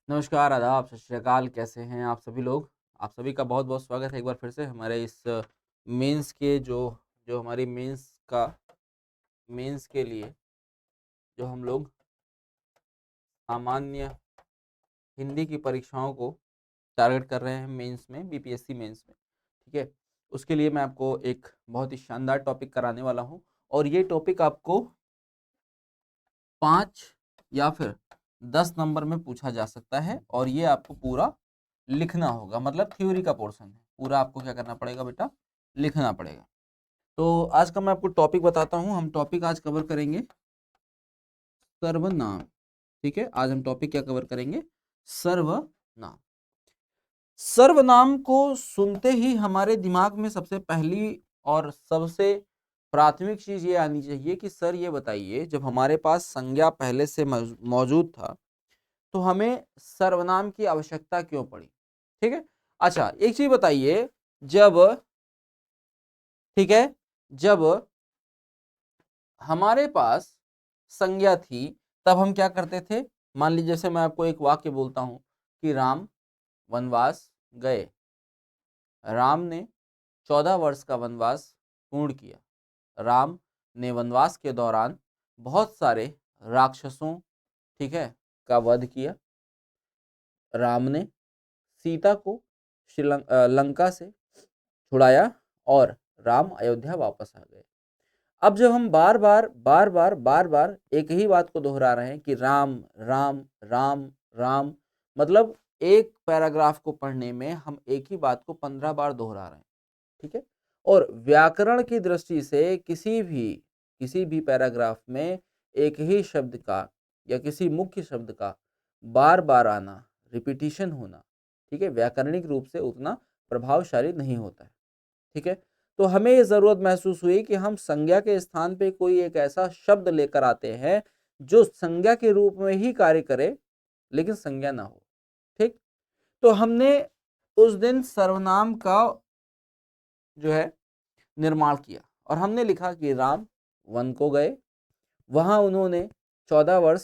नमस्कार, आदाब, सत श्री अकाल। कैसे हैं आप सभी लोग? आप सभी का बहुत-बहुत स्वागत है एक बार फिर से हमारे इस मेंस के जो जो हमारी मेंस के लिए जो हम लोग सामान्य हिंदी की परीक्षाओं को टारगेट कर रहे हैं मेंस में, बीपीएससी मेंस में, ठीक है? उसके लिए मैं आपको एक बहुत ही शानदार टॉपिक कराने वाला हूँ और ये टॉपिक आपको 5 या फिर 10 नंबर में पूछा जा सकता है और ये आपको पूरा लिखना होगा, मतलब थ्योरी का पोर्शन है। पूरा आपको क्या करना पड़ेगा बेटा? लिखना पड़ेगा। तो आज का मैं आपको टॉपिक बताता हूँ। हम टॉपिक आज कवर करेंगे सर्वनाम, ठीक है? आज हम टॉपिक क्या कवर करेंगे? सर्वनाम। सर्वनाम को सुनते ही हमारे दिमाग में सबसे पहली और सबसे प्राथमिक चीज़ ये आनी चाहिए कि सर ये बताइए, जब हमारे पास संज्ञा पहले से मौजूद था, तो हमें सर्वनाम की आवश्यकता क्यों पड़ी? ठीक है? अच्छा, एक चीज़ बताइए, जब ठीक है, जब हमारे पास संज्ञा थी, तब हम क्या करते थे? मान लीजिए जैसे मैं आपको एक वाक्य बोलता हूँ कि राम वनवास गए। राम ने 14 वर्ष का वनवास पूर्ण किया। राम ने वनवास के दौरान बहुत सारे राक्षसों, ठीक है, का वध किया। राम ने सीता को लंका से छुड़ाया और राम अयोध्या वापस आ गए। अब जब हम बार बार एक ही बात को दोहरा रहे हैं कि राम राम राम राम, मतलब एक पैराग्राफ को पढ़ने में हम एक ही बात को 15 बार दोहरा रहे हैं, ठीक है? और व्याकरण की दृष्टि से किसी भी पैराग्राफ में एक ही शब्द का या किसी मुख्य शब्द का बार बार आना, रिपीटिशन होना, ठीक है, व्याकरणिक रूप से उतना प्रभावशाली नहीं होता है, ठीक है? तो हमें ये ज़रूरत महसूस हुई कि हम संज्ञा के स्थान पे कोई एक ऐसा शब्द लेकर आते हैं जो संज्ञा के रूप में ही कार्य करे, लेकिन संज्ञा ना हो, ठीक? तो हमने उस दिन सर्वनाम का जो है निर्माण किया और हमने लिखा कि राम वन को गए, वहां उन्होंने 14 वर्ष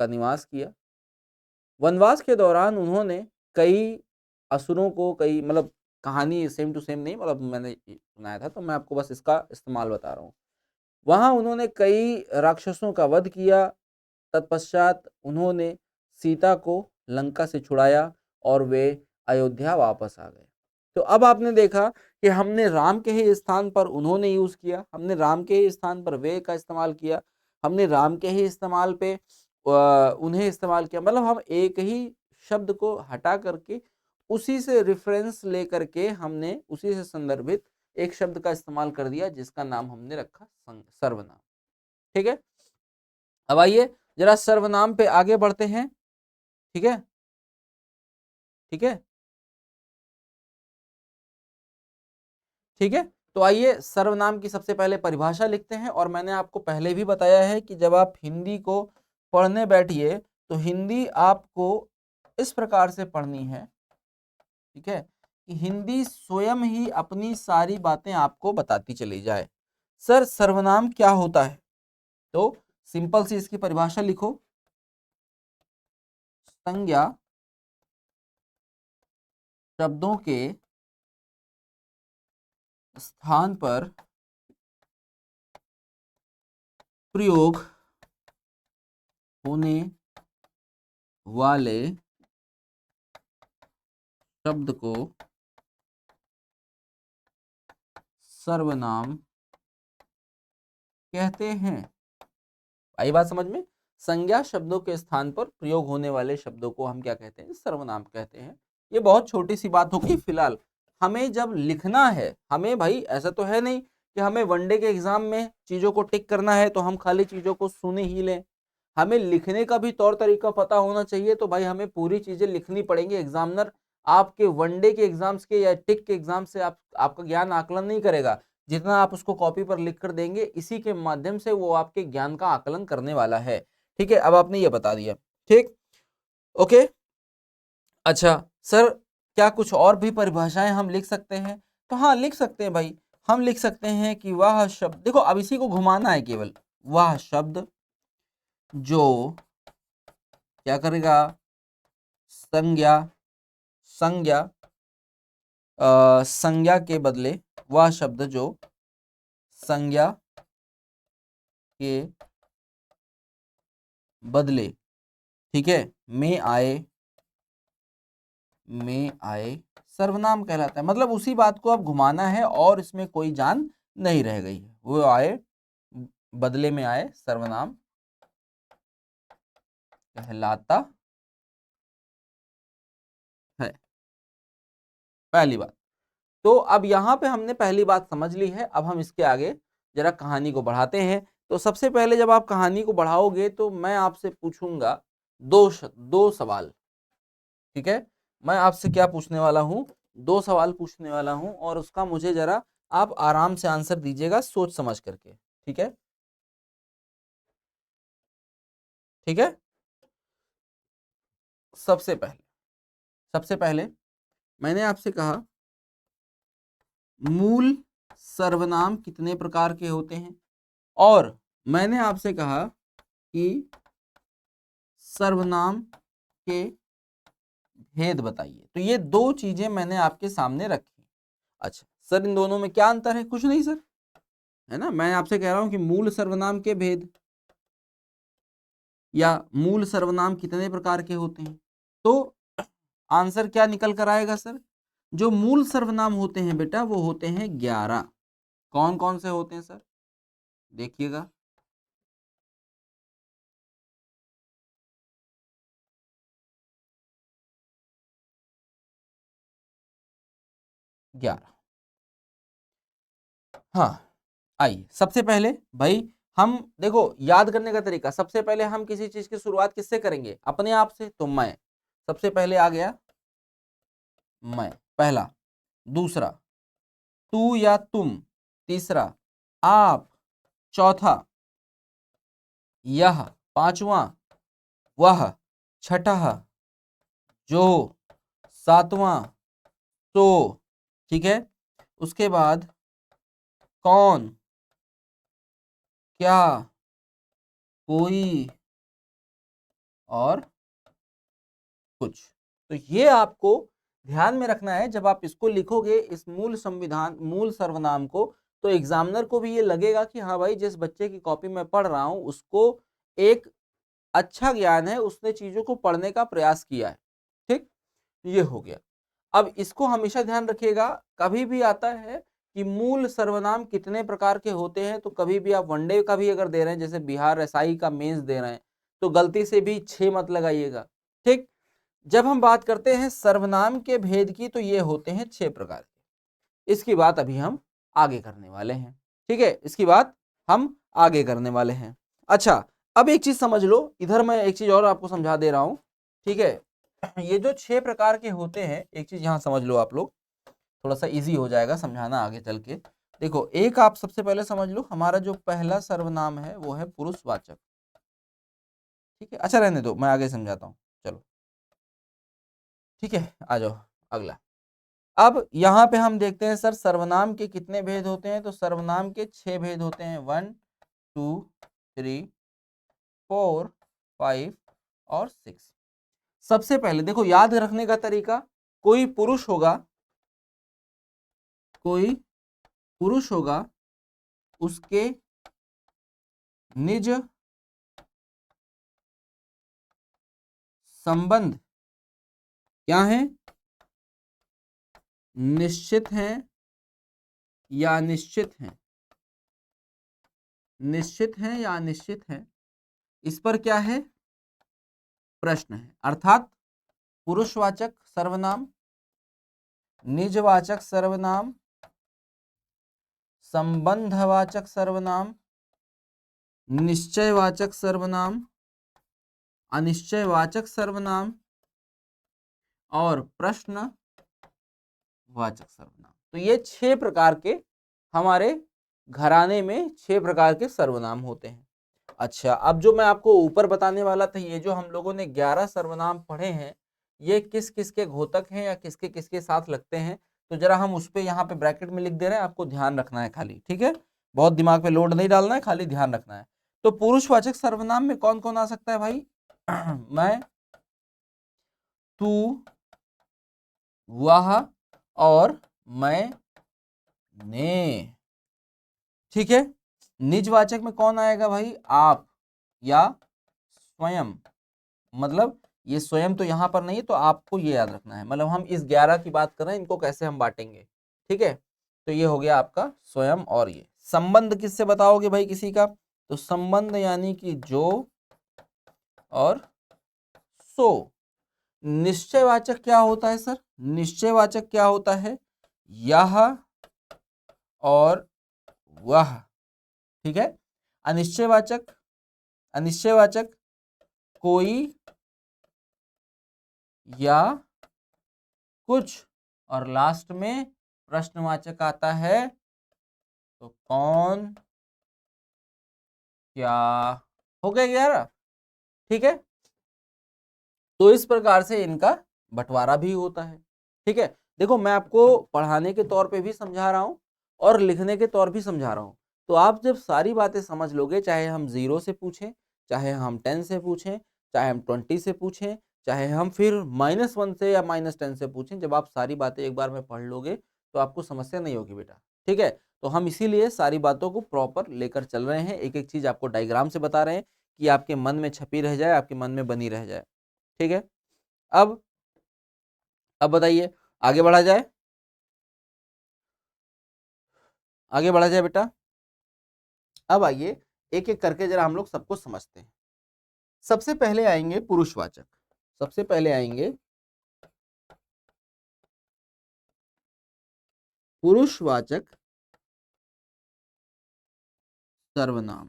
का निवास किया। वनवास के दौरान उन्होंने कई असुरों को, कई मतलब कहानी सेम टू सेम नहीं, मतलब मैंने सुनाया था तो मैं आपको बस इसका इस्तेमाल बता रहा हूँ। वहां उन्होंने कई राक्षसों का वध किया। तत्पश्चात उन्होंने सीता को लंका से छुड़ाया और वे अयोध्या वापस आ गए। तो अब आपने देखा कि हमने राम के ही स्थान पर उन्होंने यूज किया, हमने राम के ही स्थान पर वे का इस्तेमाल किया, हमने राम के ही इस्तेमाल पे उन्हें इस्तेमाल किया, मतलब हम एक ही शब्द को हटा करके उसी से रेफरेंस लेकर के हमने उसी से संदर्भित एक शब्द का इस्तेमाल कर दिया जिसका नाम हमने रखा सर्वनाम, ठीक है? अब आइए जरा सर्वनाम पे आगे बढ़ते हैं, ठीक है? ठीक है? ठीक है? तो आइए सर्वनाम की सबसे पहले परिभाषा लिखते हैं और मैंने आपको पहले भी बताया है कि जब आप हिंदी को पढ़ने बैठिए तो हिंदी आपको इस प्रकार से पढ़नी है, ठीक है, कि हिंदी स्वयं ही अपनी सारी बातें आपको बताती चली जाए। सर सर्वनाम क्या होता है? तो सिंपल सी इसकी परिभाषा लिखो। संज्ञा शब्दों के स्थान पर प्रयोग होने वाले शब्द को सर्वनाम कहते हैं। आई बात समझ में? संज्ञा शब्दों के स्थान पर प्रयोग होने वाले शब्दों को हम क्या कहते हैं? सर्वनाम कहते हैं। ये बहुत छोटी सी बात होगी। फिलहाल हमें जब लिखना है, हमें भाई ऐसा तो है नहीं कि हमें वनडे के एग्जाम में चीजों को टिक करना है तो हम खाली चीजों को सुन ही लें। हमें लिखने का भी तौर तरीका पता होना चाहिए, तो भाई हमें पूरी चीजें लिखनी पड़ेंगी। एग्जामिनर आपके वनडे के एग्जाम्स के या टिक के एग्जाम से आपका ज्ञान आकलन नहीं करेगा। जितना आप उसको कॉपी पर लिख कर देंगे, इसी के माध्यम से वो आपके ज्ञान का आकलन करने वाला है, ठीक है? अब आपने ये बता दिया, ठीक, ओके। अच्छा सर, क्या कुछ और भी परिभाषाएं हम लिख सकते हैं? तो हाँ, लिख सकते हैं भाई। हम लिख सकते हैं कि वह शब्द, देखो अब इसी को घुमाना है केवल, वह शब्द जो क्या करेगा? संज्ञा संज्ञा संज्ञा के बदले वह शब्द जो संज्ञा के बदले, ठीक है, में आए सर्वनाम कहलाता है। मतलब उसी बात को अब घुमाना है और इसमें कोई जान नहीं रह गई है। वो आए, बदले में आए सर्वनाम कहलाता है, पहली बात। तो अब यहां पे हमने पहली बात समझ ली है। अब हम इसके आगे जरा कहानी को बढ़ाते हैं। तो सबसे पहले जब आप कहानी को बढ़ाओगे तो मैं आपसे पूछूंगा दो सवाल, ठीक है। मैं आपसे क्या पूछने वाला हूं, दो सवाल पूछने वाला हूं और उसका मुझे जरा आप आराम से आंसर दीजिएगा, सोच समझ करके, ठीक है, ठीक है। सबसे पहले मैंने आपसे कहा मूल सर्वनाम कितने प्रकार के होते हैं, और मैंने आपसे कहा कि सर्वनाम के भेद बताइए। तो ये दो चीजें मैंने आपके सामने रखी। अच्छा सर, इन दोनों में क्या अंतर है? कुछ नहीं सर, है ना। मैं आपसे कह रहा हूं कि मूल सर्वनाम के भेद या मूल सर्वनाम कितने प्रकार के होते हैं। तो आंसर क्या निकल कर आएगा सर? जो मूल सर्वनाम होते हैं बेटा वो होते हैं 11। कौन कौन से होते हैं सर? देखिएगा, 11। हाँ, आइए सबसे पहले भाई हम देखो याद करने का तरीका। सबसे पहले हम किसी चीज की शुरुआत किससे करेंगे? अपने आप से। तो मैं सबसे पहले आ गया, मैं पहला। दूसरा तू या तुम, तीसरा आप, चौथा यह, पांचवा वह, छठा जो, सातवां तो, ठीक है। उसके बाद कौन, क्या, कोई और कुछ। तो ये आपको ध्यान में रखना है जब आप इसको लिखोगे, इस मूल सर्वनाम को। तो एग्जामिनर को भी ये लगेगा कि हाँ भाई, जिस बच्चे की कॉपी में पढ़ रहा हूं उसको एक अच्छा ज्ञान है, उसने चीजों को पढ़ने का प्रयास किया है। ठीक, ये हो गया। अब इसको हमेशा ध्यान रखिएगा, कभी भी आता है कि मूल सर्वनाम कितने प्रकार के होते हैं, तो कभी भी आप वनडे का भी अगर दे रहे हैं, जैसे बिहार एसआई का मेंस दे रहे हैं, तो गलती से भी 6 मत लगाइएगा। ठीक, जब हम बात करते हैं सर्वनाम के भेद की, तो ये होते हैं 6 प्रकार के। इसकी बात अभी हम आगे करने वाले हैं, ठीक है, इसकी बात हम आगे करने वाले हैं। अच्छा, अब एक चीज समझ लो, इधर मैं एक चीज और आपको समझा दे रहा हूं, ठीक है। ये जो 6 प्रकार के होते हैं, एक चीज यहां समझ लो आप लोग, थोड़ा सा इजी हो जाएगा समझाना आगे चल के। देखो, एक आप सबसे पहले समझ लो, हमारा जो पहला सर्वनाम है वो है पुरुषवाचक, ठीक है। अच्छा रहने दो, मैं आगे समझाता हूं, चलो ठीक है, आ जाओ अगला। अब यहाँ पे हम देखते हैं सर सर्वनाम के कितने भेद होते हैं। तो सर्वनाम के 6 भेद होते हैं, 1 2 3 4 5 और 6। सबसे पहले देखो, याद रखने का तरीका, कोई पुरुष होगा, कोई पुरुष होगा, उसके निज संबंध क्या है? निश्चित हैं या निश्चित हैं, निश्चित हैं या निश्चित हैं, इस पर क्या है? प्रश्न है। अर्थात पुरुषवाचक सर्वनाम, निजवाचक सर्वनाम, संबंधवाचक सर्वनाम, निश्चयवाचक सर्वनाम, अनिश्चयवाचक सर्वनाम और प्रश्नवाचक सर्वनाम। तो ये 6 प्रकार के हमारे घराने में 6 प्रकार के सर्वनाम होते हैं। अच्छा, अब जो मैं आपको ऊपर बताने वाला था, ये जो हम लोगों ने 11 सर्वनाम पढ़े हैं, ये किस किस के घोतक हैं या किसके किसके साथ लगते हैं, तो जरा हम उस पे यहाँ पे ब्रैकेट में लिख दे रहे हैं, आपको ध्यान रखना है खाली, ठीक है। बहुत दिमाग पे लोड नहीं डालना है, खाली ध्यान रखना है। तो पुरुषवाचक सर्वनाम में कौन कौन आ सकता है भाई? मैं, तू, वह और मैं, ने। ठीक है। निजवाचक में कौन आएगा भाई? आप या स्वयं। मतलब ये स्वयं तो यहां पर नहीं है, तो आपको ये याद रखना है। मतलब हम इस 11 की बात कर रहे हैं, इनको कैसे हम बांटेंगे। ठीक है, तो ये हो गया आपका स्वयं। और ये संबंध किससे बताओगे भाई किसी का? तो संबंध यानी कि जो और सो। निश्चयवाचक क्या होता है सर? निश्चयवाचक क्या होता है? यह और वह। ठीक है। अनिश्चयवाचक, अनिश्चयवाचक कोई या कुछ। और लास्ट में प्रश्नवाचक आता है, तो कौन, क्या। हो गया 11। ठीक है, तो इस प्रकार से इनका बंटवारा भी होता है। ठीक है, देखो मैं आपको पढ़ाने के तौर पे भी समझा रहा हूं और लिखने के तौर भी समझा रहा हूं। तो आप जब सारी बातें समझ लोगे, चाहे हम 0 से पूछें, चाहे हम 10 से पूछें, चाहे हम 20 से पूछें, चाहे हम फिर -1 से या -10 से पूछें, जब आप सारी बातें एक बार में पढ़ लोगे तो आपको समस्या नहीं होगी बेटा। ठीक है, तो हम इसीलिए सारी बातों को प्रॉपर लेकर चल रहे हैं, एक एक चीज आपको डायग्राम से बता रहे हैं कि आपके मन में छपी रह जाए, आपके मन में बनी रह जाए। ठीक है, अब बताइए, आगे बढ़ा जाए, आगे बढ़ा जाए बेटा। अब आइए एक एक करके जरा हम लोग सबको समझते हैं। सबसे पहले आएंगे पुरुषवाचक। सबसे पहले आएंगे पुरुषवाचक सर्वनाम।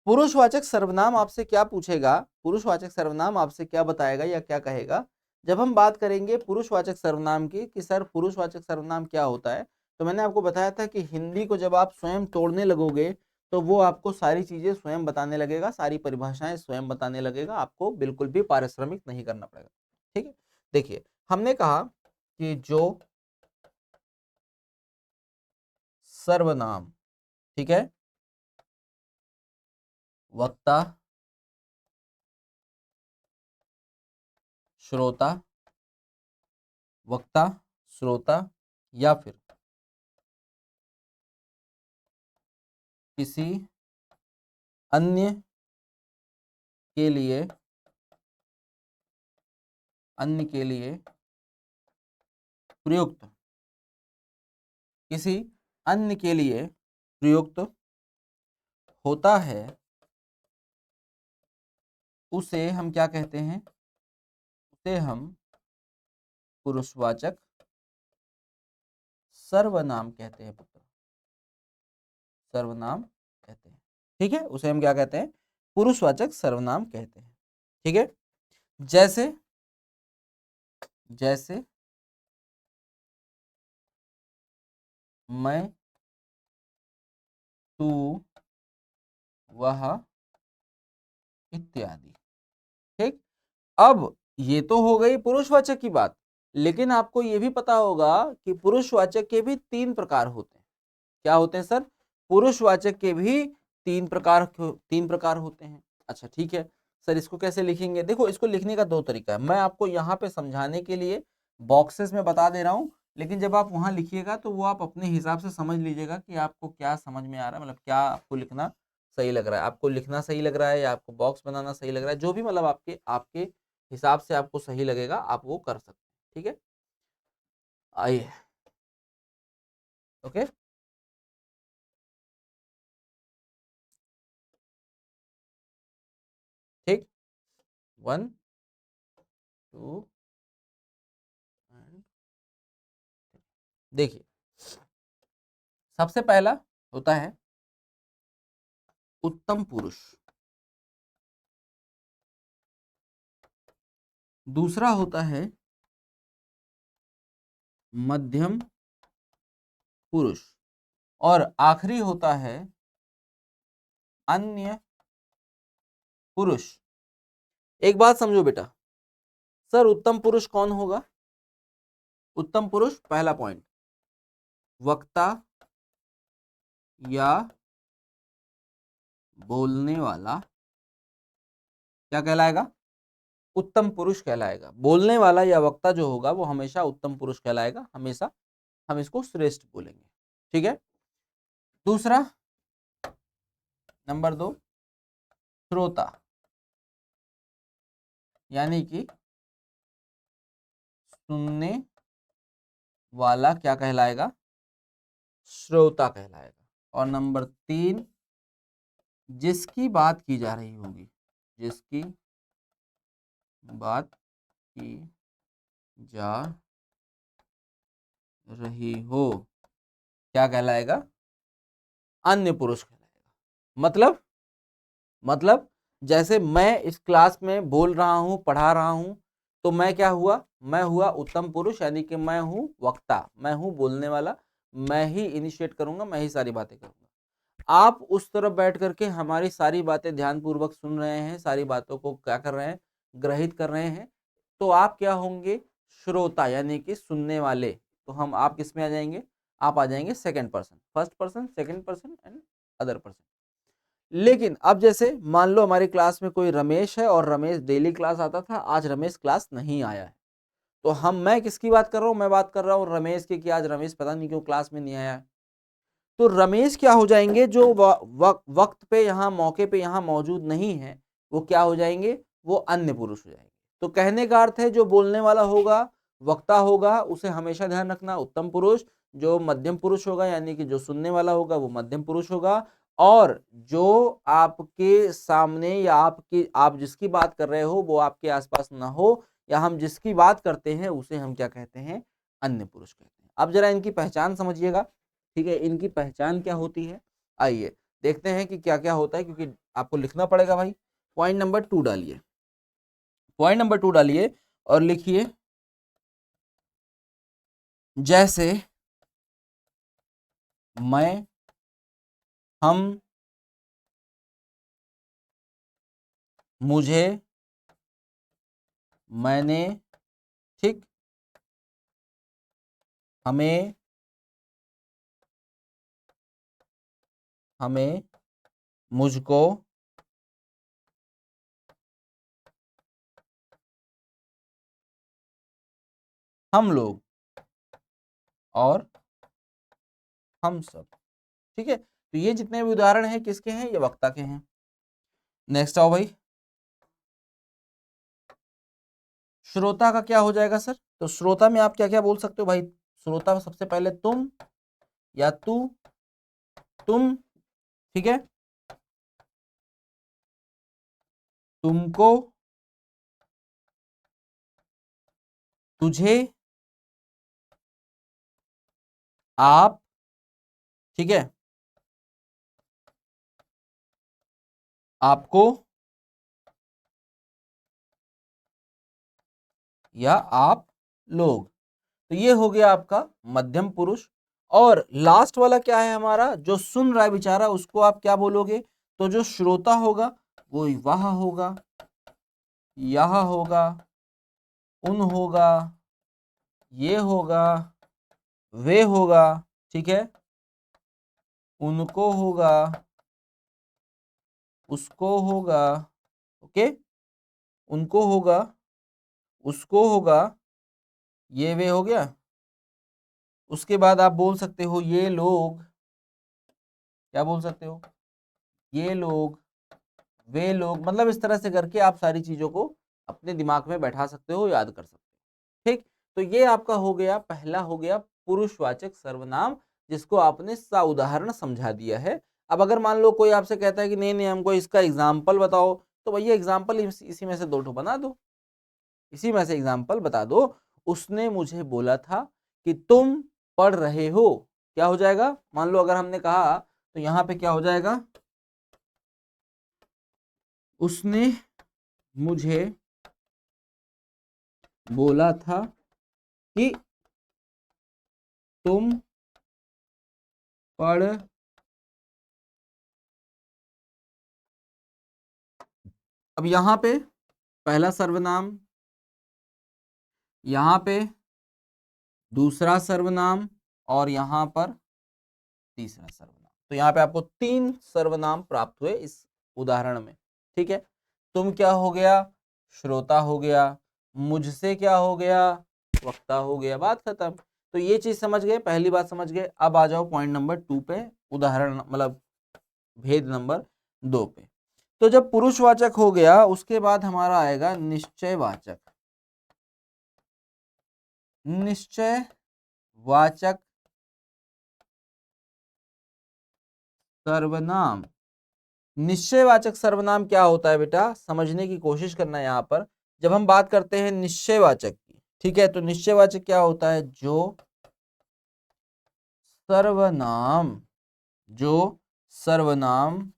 पुरुषवाचक सर्वनाम आपसे क्या पूछेगा? पुरुषवाचक सर्वनाम आपसे क्या बताएगा या क्या कहेगा? जब हम बात करेंगे पुरुषवाचक सर्वनाम की कि सर पुरुषवाचक सर्वनाम क्या होता है, तो मैंने आपको बताया था कि हिंदी को जब आप स्वयं तोड़ने लगोगे तो वो आपको सारी चीजें स्वयं बताने लगेगा, सारी परिभाषाएं स्वयं बताने लगेगा, आपको बिल्कुल भी पारिश्रमिक नहीं करना पड़ेगा। ठीक है, देखिए हमने कहा कि जो सर्वनाम, ठीक है, वक्ता, श्रोता, वक्ता, श्रोता या फिर किसी अन्य के लिए, अन्य के लिए प्रयुक्त, किसी अन्य के लिए प्रयुक्त होता है, उसे हम क्या कहते हैं? उसे हम पुरुषवाचक सर्वनाम कहते हैं पुत्र, सर्वनाम कहते हैं। ठीक है, उसे हम क्या कहते हैं? पुरुषवाचक सर्वनाम कहते हैं। ठीक है, जैसे, जैसे मैं, तू, वह इत्यादि। ठीक, अब ये तो हो गई पुरुषवाचक की बात, लेकिन आपको ये भी पता होगा कि पुरुषवाचक के भी 3 प्रकार होते हैं। क्या होते हैं सर? पुरुषवाचक के भी 3 प्रकार होते हैं। अच्छा ठीक है सर, इसको कैसे लिखेंगे? देखो इसको लिखने का 2 तरीका है, मैं आपको यहाँ पे समझाने के लिए बॉक्सेस में बता दे रहा हूँ, लेकिन जब आप वहां लिखिएगा तो वो आप अपने हिसाब से समझ लीजिएगा कि आपको क्या समझ में आ रहा है, मतलब क्या आपको लिखना सही लग रहा है। आपको लिखना सही लग रहा है या आपको बॉक्स बनाना सही लग रहा है, जो भी मतलब आपके आपके हिसाब से आपको सही लगेगा आप वो कर सकते हैं। ठीक है, आइए, ओके। ठीक, 1 2 देखिए, सबसे पहला होता है उत्तम पुरुष, दूसरा होता है मध्यम पुरुष, और आखिरी होता है अन्य पुरुष। एक बात समझो बेटा, सर उत्तम पुरुष कौन होगा? उत्तम पुरुष पहला पॉइंट, वक्ता या बोलने वाला क्या कहलाएगा? उत्तम पुरुष कहलाएगा। बोलने वाला या वक्ता जो होगा वो हमेशा उत्तम पुरुष कहलाएगा, हमेशा हम इसको श्रेष्ठ बोलेंगे। ठीक है। दूसरा, नंबर 2, श्रोता, यानी कि सुनने वाला क्या कहलाएगा? श्रोता कहलाएगा। और नंबर 3, जिसकी बात की जा रही होगी, जिसकी बात की जा रही हो, क्या कहलाएगा? अन्य पुरुष कहलाएगा। मतलब जैसे मैं इस क्लास में बोल रहा हूं, पढ़ा रहा हूं, तो मैं क्या हुआ? मैं हुआ उत्तम पुरुष, यानी कि मैं हूं वक्ता, मैं हूं बोलने वाला, मैं ही इनिशिएट करूंगा, मैं ही सारी बातें करूंगा। आप उस तरफ बैठ करके हमारी सारी बातें ध्यानपूर्वक सुन रहे हैं, सारी बातों को क्या कर रहे हैं? ग्रहित कर रहे हैं। तो आप क्या होंगे? श्रोता, यानी कि सुनने वाले। तो हम आप किस में आ जाएंगे? आप आ जाएंगे second person, first person, second person and other person. लेकिन अब जैसे मान लो हमारी क्लास में कोई रमेश है और रमेश डेली क्लास आता था, आज रमेश क्लास नहीं आया है, तो मैं किसकी बात कर रहा हूं? मैं बात कर रहा हूं रमेश की, कि आज रमेश पता नहीं क्यों क्लास में नहीं आया है। तो रमेश क्या हो जाएंगे? जो वक्त पे यहाँ, मौके पे यहाँ मौजूद नहीं है, वो क्या हो जाएंगे? वो अन्य पुरुष हो जाएंगे। तो कहने का अर्थ है, जो बोलने वाला होगा, वक्ता होगा, उसे हमेशा ध्यान रखना उत्तम पुरुष। जो मध्यम पुरुष होगा, यानी कि जो सुनने वाला होगा, वो मध्यम पुरुष होगा। और जो आपके सामने या आप जिसकी बात कर रहे हो वो आपके आसपास ना हो, या हम जिसकी बात करते हैं उसे हम क्या कहते हैं? अन्य पुरुष कहते हैं। अब जरा इनकी पहचान समझिएगा। ठीक है, इनकी पहचान क्या होती है? आइए देखते हैं कि क्या क्या होता है, क्योंकि आपको लिखना पड़ेगा भाई। पॉइंट नंबर 2 डालिए, पॉइंट नंबर 2 डालिए और लिखिए, जैसे मैं, हम, मुझे, मैंने, ठीक, हमें, हमें, मुझको, हम लोग और हम सब। ठीक है, तो ये जितने भी उदाहरण हैं किसके हैं? ये वक्ता के हैं। नेक्स्ट आओ भाई, श्रोता का क्या हो जाएगा सर? तो श्रोता में आप क्या क्या बोल सकते हो भाई? श्रोता में सबसे पहले तुम या तू, तुम, ठीक है, तुमको, तुझे, आप, ठीक है, आपको या आप लोग। तो ये हो गया आपका मध्यम पुरुष। और लास्ट वाला क्या है हमारा? जो सुन रहा है बेचारा, उसको आप क्या बोलोगे? तो जो श्रोता होगा वो वह होगा, यह होगा, उन होगा, ये होगा, वे होगा, ठीक है, उनको होगा, उसको होगा, ओके, उनको होगा, उसको होगा, ये वे हो गया। उसके बाद आप बोल सकते हो ये लोग, क्या बोल सकते हो? ये लोग, वे लोग, मतलब इस तरह से करके आप सारी चीजों को अपने दिमाग में बैठा सकते हो, याद कर सकते हो। ठीक, तो ये आपका हो गया, पहला हो गया पुरुषवाचक सर्वनाम, जिसको आपने सा उदाहरण समझा दिया है। अब अगर मान लो कोई आपसे कहता है कि नहीं नहीं हमको इसका एग्जाम्पल बताओ, तो भैया एग्जाम्पल इसी में से 2 ठो बना दो, इसी में से एग्जाम्पल बता दो। उसने मुझे बोला था कि तुम पढ़ रहे हो, क्या हो जाएगा? मान लो अगर हमने कहा, तो यहां पे क्या हो जाएगा? उसने मुझे बोला था कि तुम पढ़, अब यहां पे पहला सर्वनाम, यहां पे दूसरा सर्वनाम, और यहां पर तीसरा सर्वनाम। तो यहां पे आपको 3 सर्वनाम प्राप्त हुए इस उदाहरण में। ठीक है, तुम क्या हो गया? श्रोता हो गया, मुझसे क्या हो गया, वक्ता हो गया, बात खत्म। तो ये चीज समझ गए, पहली बात समझ गए। अब आ जाओ पॉइंट नंबर 2 पे, उदाहरण मतलब भेद नंबर 2 पे। तो जब पुरुषवाचक हो गया उसके बाद हमारा आएगा निश्चयवाचक। निश्चयवाचक सर्वनाम। निश्चयवाचक सर्वनाम क्या होता है बेटा, समझने की कोशिश करना है यहाँ पर। जब हम बात करते हैं निश्चयवाचक की, ठीक है, तो निश्चयवाचक क्या होता है, जो सर्वनाम, जो सर्वनाम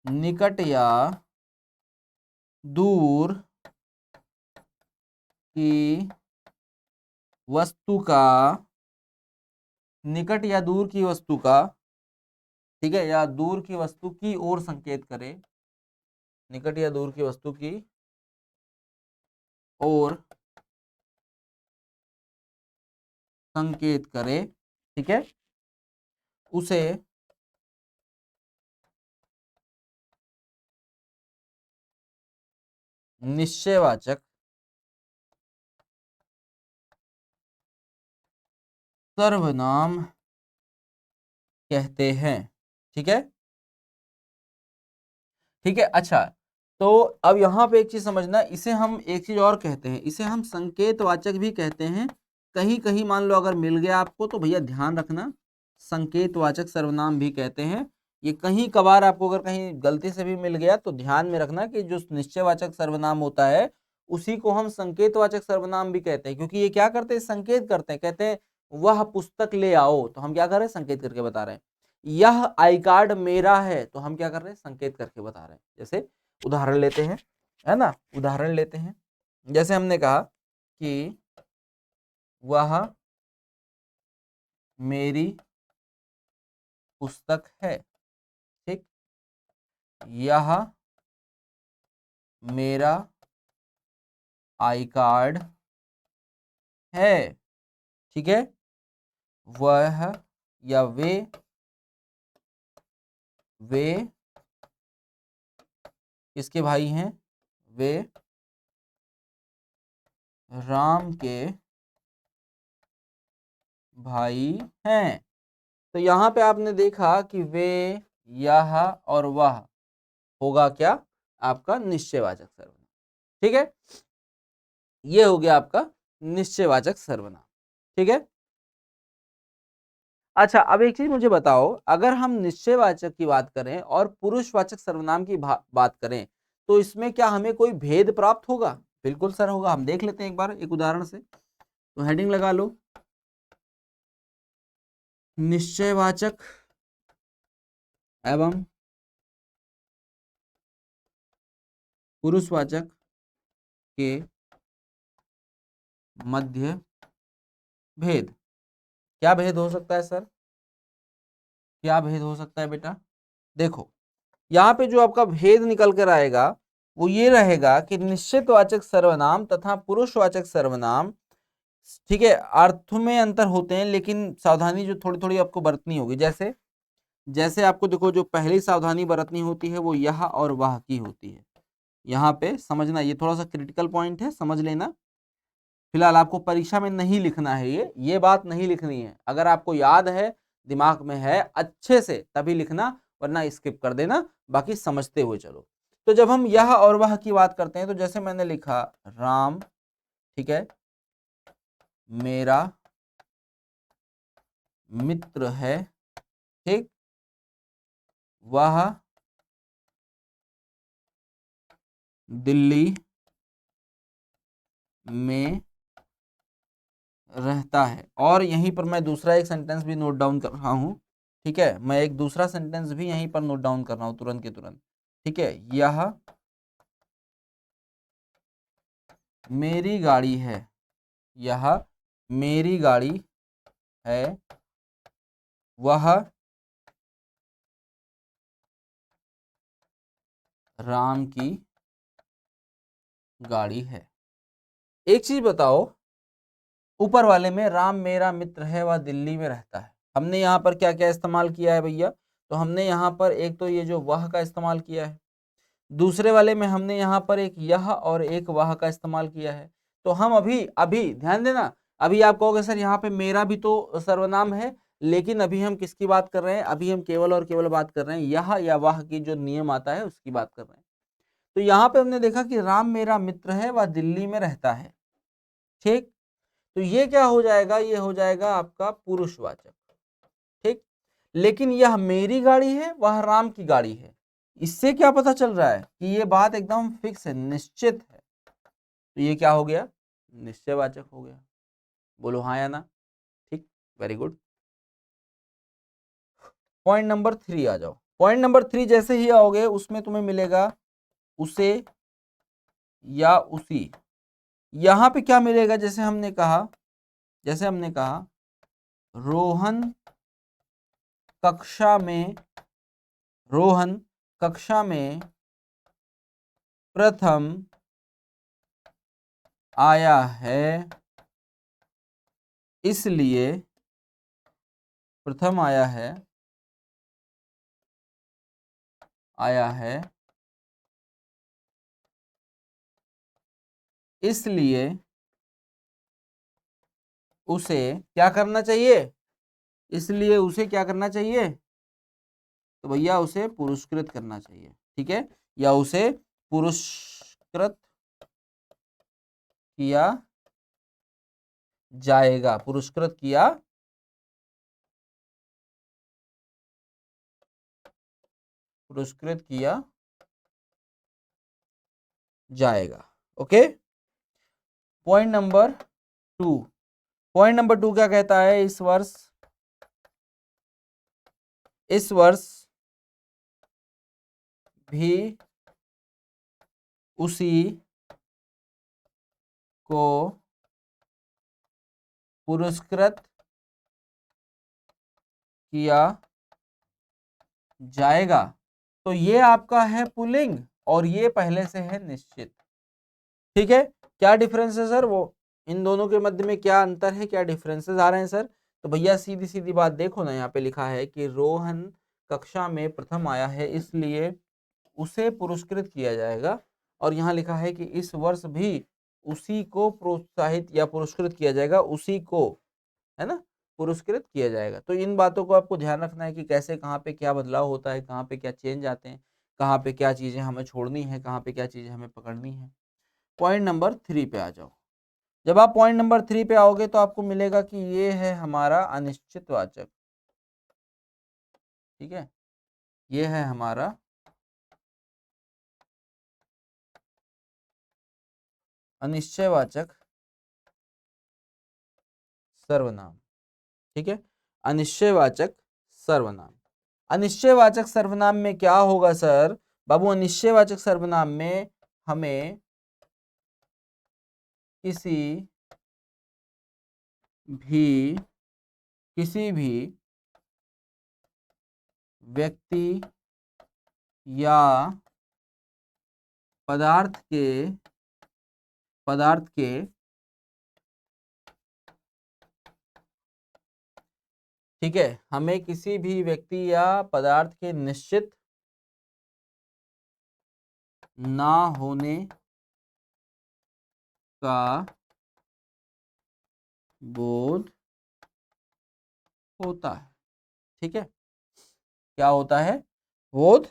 निकट या दूर की वस्तु का, निकट या दूर की वस्तु का, ठीक है, या दूर की वस्तु की ओर संकेत करे, निकट या दूर की वस्तु की ओर संकेत करे, ठीक है, उसे निश्चयवाचक सर्वनाम कहते हैं। ठीक है, ठीक है। अच्छा, तो अब यहाँ पे एक चीज समझना, इसे हम एक चीज और कहते हैं, इसे हम संकेतवाचक भी कहते हैं। कहीं कहीं मान लो अगर मिल गया आपको तो भैया ध्यान रखना, संकेतवाचक सर्वनाम भी कहते हैं। ये कहीं कभार आपको अगर कहीं गलती से भी मिल गया तो ध्यान में रखना कि जो निश्चयवाचक सर्वनाम होता है उसी को हम संकेतवाचक सर्वनाम भी कहते हैं, क्योंकि ये क्या करते हैं, संकेत करते हैं। कहते हैं वह पुस्तक ले आओ, तो हम क्या कर रहे हैं, संकेत करके बता रहे हैं। यह आई कार्ड मेरा है, तो हम क्या कर रहे हैं, संकेत करके बता रहे हैं। जैसे उदाहरण लेते हैं, है ना, उदाहरण लेते हैं। जैसे हमने कहा कि वह मेरी पुस्तक है, ठीक, यह मेरा आई कार्ड है, ठीक है, वह या वे किसके भाई हैं, वे राम के भाई हैं। तो यहां पे आपने देखा कि वे, यह और वह होगा क्या, आपका निश्चयवाचक सर्वनाम। ठीक है, ये हो गया आपका निश्चयवाचक सर्वनाम। ठीक है। अच्छा, अब एक चीज मुझे बताओ, अगर हम निश्चयवाचक की बात करें और पुरुषवाचक सर्वनाम की बात करें तो इसमें क्या हमें कोई भेद प्राप्त होगा? बिल्कुल सर होगा। हम देख लेते हैं एक बार एक उदाहरण से। तो हेडिंग लगा लो, निश्चयवाचक एवं पुरुषवाचक के मध्य भेद। क्या भेद हो सकता है सर, क्या भेद हो सकता है बेटा? देखो, यहाँ पे जो आपका भेद निकल कर आएगा वो ये रहेगा कि निश्चितवाचक सर्वनाम तथा पुरुषवाचक सर्वनाम, ठीक है, अर्थ में अंतर होते हैं, लेकिन सावधानी जो थोड़ी थोड़ी आपको बरतनी होगी। जैसे जैसे आपको देखो, जो पहली सावधानी बरतनी होती है वो यह और वह की होती है। यहाँ पे समझना, ये थोड़ा सा क्रिटिकल पॉइंट है, समझ लेना। फिलहाल आपको परीक्षा में नहीं लिखना है, ये बात नहीं लिखनी है। अगर आपको याद है, दिमाग में है अच्छे से, तभी लिखना, वरना स्किप कर देना, बाकी समझते हुए चलो। तो जब हम यह और वह की बात करते हैं तो जैसे मैंने लिखा राम, ठीक है, मेरा मित्र है, ठीक, वह दिल्ली में रहता है। और यहीं पर मैं दूसरा एक सेंटेंस भी नोट डाउन कर रहा हूं, ठीक है, मैं एक दूसरा सेंटेंस भी यहीं पर नोट डाउन कर रहा हूं तुरंत के तुरंत। ठीक है, यह मेरी गाड़ी है, यह मेरी गाड़ी है, वह राम की गाड़ी है। एक चीज बताओ, ऊपर वाले में राम मेरा मित्र है, वह दिल्ली में रहता है, हमने यहाँ पर क्या क्या इस्तेमाल किया है भैया? तो हमने यहाँ पर एक तो ये जो वह का इस्तेमाल किया है, दूसरे वाले में हमने यहाँ पर एक यह और एक वह का इस्तेमाल किया है। तो हम अभी अभी ध्यान देना, अभी आप कहोगे सर यहाँ पे मेरा भी तो सर्वनाम है, लेकिन अभी हम किसकी बात कर रहे हैं, अभी हम केवल और केवल बात कर रहे हैं यह या वह की जो नियम आता है उसकी बात कर रहे हैं। तो यहाँ पे हमने देखा कि राम मेरा मित्र है, वह दिल्ली में रहता है। ठीक, तो ये क्या हो जाएगा, ये हो जाएगा आपका पुरुषवाचक। ठीक, लेकिन यह मेरी गाड़ी है, वह राम की गाड़ी है। इससे क्या पता चल रहा है कि ये बात एकदम फिक्स है, निश्चित है। तो ये क्या हो गया, निश्चयवाचक हो गया। बोलो हाँ या ना। ठीक, वेरी गुड। पॉइंट नंबर 3 आ जाओ। पॉइंट नंबर 3 जैसे ही आओगे उसमें तुम्हें मिलेगा उसे या उसी। यहां पे क्या मिलेगा, जैसे हमने कहा रोहन कक्षा में, रोहन कक्षा में प्रथम आया है, इसलिए प्रथम आया है इसलिए उसे क्या करना चाहिए, इसलिए उसे क्या करना चाहिए, तो भैया उसे पुरस्कृत करना चाहिए। ठीक है, या उसे पुरस्कृत किया जाएगा, पुरस्कृत किया जाएगा। Okay. Point number 2, point number 2 क्या कहता है, इस वर्ष भी उसी को पुरस्कृत किया जाएगा। तो ये आपका है पुल्लिंग और ये पहले से है निश्चित। ठीक है, क्या डिफरेंस है सर, वो इन दोनों के मध्य में क्या अंतर है, क्या डिफरेंसेस आ रहे हैं सर। तो भैया सीधी सीधी बात देखो ना, यहाँ पे लिखा है कि रोहन कक्षा में प्रथम आया है, इसलिए उसे पुरस्कृत किया जाएगा। और यहाँ लिखा है कि इस वर्ष भी उसी को प्रोत्साहित या पुरस्कृत किया जाएगा, उसी को, है ना, पुरस्कृत किया जाएगा। तो इन बातों को आपको ध्यान रखना है कि कैसे कहाँ पे क्या बदलाव होता है, कहाँ पे क्या चेंज आते हैं, कहाँ पे क्या चीजें हमें छोड़नी है, कहाँ पे क्या चीजें हमें पकड़नी है। पॉइंट नंबर 3 पे आ जाओ। जब आप पॉइंट नंबर 3 पे आओगे तो आपको मिलेगा कि ये है हमारा अनिश्चितवाचक। ठीक है, ये है हमारा अनिश्चयवाचक सर्वनाम। ठीक है, अनिश्चयवाचक सर्वनाम। अनिश्चयवाचक सर्वनाम में क्या होगा सर बाबू, अनिश्चयवाचक सर्वनाम में हमें किसी भी व्यक्ति या पदार्थ के ठीक है, हमें किसी भी व्यक्ति या पदार्थ के निश्चित ना होने का बोध होता है। ठीक है, क्या होता है, बोध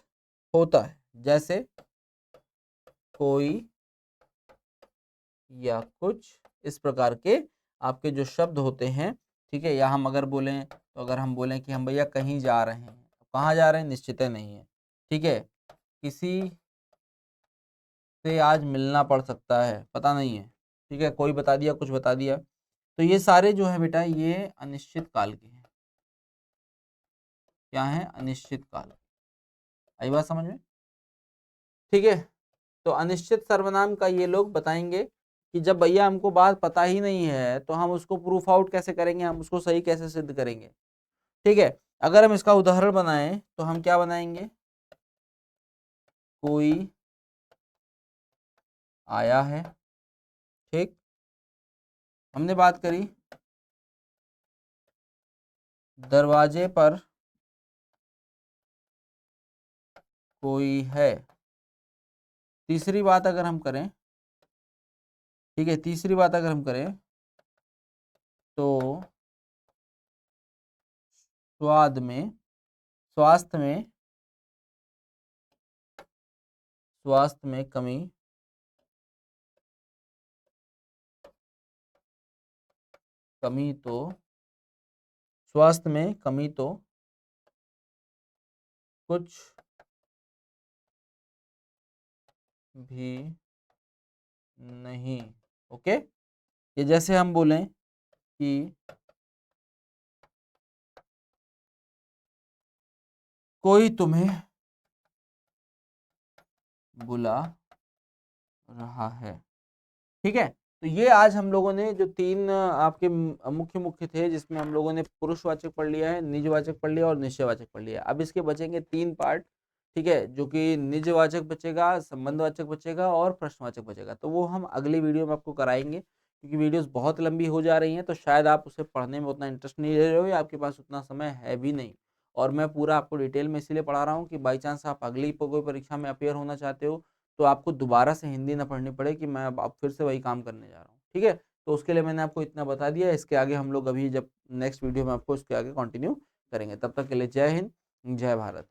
होता है। जैसे कोई या कुछ, इस प्रकार के आपके जो शब्द होते हैं। ठीक है, या हम अगर बोलें तो अगर हम बोलें कि हम भैया कहीं जा रहे हैं, कहाँ जा रहे हैं, निश्चित नहीं है। ठीक है, किसी से आज मिलना पड़ सकता है, पता नहीं है। ठीक है, कोई बता दिया, कुछ बता दिया। तो ये सारे जो है बेटा ये अनिश्चित काल के हैं। क्या है, अनिश्चित काल। आई बात समझ में। ठीक है, तो अनिश्चित सर्वनाम का ये लोग बताएंगे कि जब भैया हमको बात पता ही नहीं है तो हम उसको प्रूफ आउट कैसे करेंगे, हम उसको सही कैसे सिद्ध करेंगे। ठीक है, अगर हम इसका उदाहरण बनाएं तो हम क्या बनाएंगे, कोई आया है। ठीक, हमने बात करी दरवाजे पर कोई है, तीसरी बात अगर हम करें, ठीक है, तीसरी बात अगर हम करें तो स्वास्थ्य में कमी तो स्वास्थ्य में कमी तो कुछ भी नहीं। ओके, ये जैसे हम बोलें कि कोई तुम्हें बुला रहा है, ठीक है। तो ये आज हम लोगों ने जो तीन आपके मुख्य थे, जिसमें हम लोगों ने पुरुषवाचक पढ़ लिया है, निजवाचक पढ़ लिया और निश्चयवाचक पढ़ लिया। अब इसके बचेंगे 3 पार्ट, ठीक है, जो कि निजवाचक बचेगा, संबंधवाचक बचेगा और प्रश्नवाचक बचेगा। तो वो हम अगली वीडियो में आपको कराएंगे, क्योंकि वीडियोस बहुत लंबी हो जा रही हैं, तो शायद आप उसे पढ़ने में उतना इंटरेस्ट नहीं ले रहे हो या आपके पास उतना समय है भी नहीं। और मैं पूरा आपको डिटेल में इसीलिए पढ़ा रहा हूँ कि बाई चांस आप अगली कोई परीक्षा में अपेयर होना चाहते हो तो आपको दोबारा से हिंदी ना पढ़नी पड़े कि मैं अब फिर से वही काम करने जा रहा हूँ, ठीक है। तो उसके लिए मैंने आपको इतना बता दिया। इसके आगे हम लोग अभी जब नेक्स्ट वीडियो में आपको इसके आगे कंटिन्यू करेंगे। तब तक के लिए जय हिंद, जय भारत।